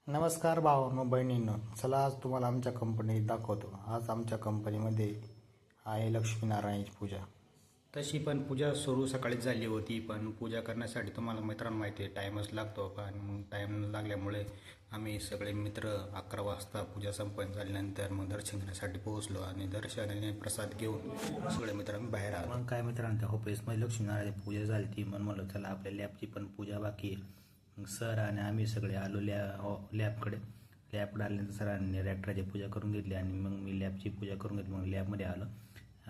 नमस्कार भावांनो बहिणींनो, चला आज तुम्हाला आमच्या कंपनीत दाखवतो. आज आमच्या कंपनीमध्ये आहे लक्ष्मीनारायणची पूजा. तशी पण पूजा सुरू सकाळीच झाली होती, पण पूजा करण्यासाठी तुम्हाला मित्रांनो माहिती आहे टाईमच लागतो. पण टाईम लागल्यामुळे आम्ही सगळे मित्र 11 वाजता पूजा संपन्न झाल्यानंतर मग दर्शन घेण्यासाठी पोहोचलो आणि दर्शनाने प्रसाद घेऊन सगळे मित्र आम्ही बाहेर आलो. मग काय मित्रांनो, त्या ऑफिसमध्ये लक्ष्मीनारायण पूजा झाली ती म्हणलं चला आपल्या लॅबची पण पूजा बाकी आहे. मग सर आणि आम्ही सगळे आलो लॅबकडे. लॅबकडे आल्यानंतर सरांनी रॅक्टराची पूजा करून घेतली आणि मग मी लॅबची पूजा करून घेतली. मग लॅबमध्ये आलो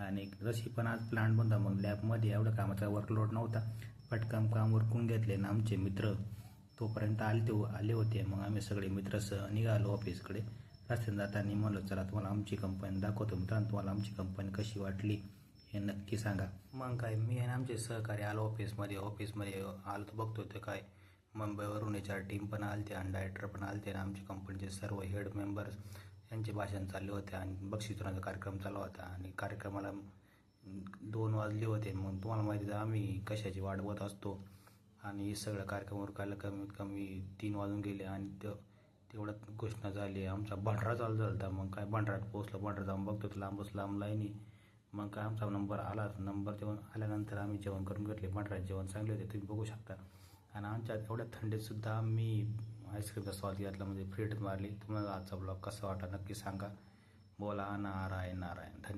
आणि जशी पण आज प्लांट बनता मग लॅबमध्ये एवढं कामाचा वर्कलोड नव्हता. पटकन काम उरकून घेतले ना आमचे मित्र तोपर्यंत आले होते. मग आम्ही सगळे मित्र निघालो ऑफिसकडे. रस्त्याने जाताना म्हणलं चला तुम्हाला आमची कंपनी दाखवतो. मित्रांनो, तुम्हाला आमची कंपनी कशी वाटली हे नक्की सांगा. मग काय मी आणि आमचे सहकारी आलो ऑफिसमध्ये आलो तर बघतो ते काय मुंबईवरून HR टीम पण आलते आणि डायरेक्टर पण आलते आणि आमच्या कंपनीचे सर्व हेड मेंबर्स यांचे भाषण चालले होते आणि बक्षिसवितरणाचा कार्यक्रम चालू होता आणि कार्यक्रमाला 2 वाजले होते. मग तुम्हाला माहिती आहे आम्ही कशाची वाट बघत असतो आणि सगळं कार्यक्रम उरकायला कमीत कमी 3 वाजून गेले आणि तेवढ्यात घोषणा झाली. आमचा भंडारा चालू झाला होता. मग काय भंडाऱ्यात पोहोचलो. भंडारा जाऊन बघतो तर लांब लाईनी. मग काय आमचा नंबर आला. नंबर जेवण आल्यानंतर आम्ही जेवण करून घेतले. भंडाऱ्यात जेवण चांगले होते, तुम्ही बघू शकता. आणि आमच्या एवढ्या थंडीतसुद्धा मी आईस्क्रीमचा स्वाद घेतला, म्हणजे फ्रीट मारली. तुम्हाला आजचा ब्लॉग कसा वाटला नक्की सांगा. बोला नारायण नारायण. धन्यवाद.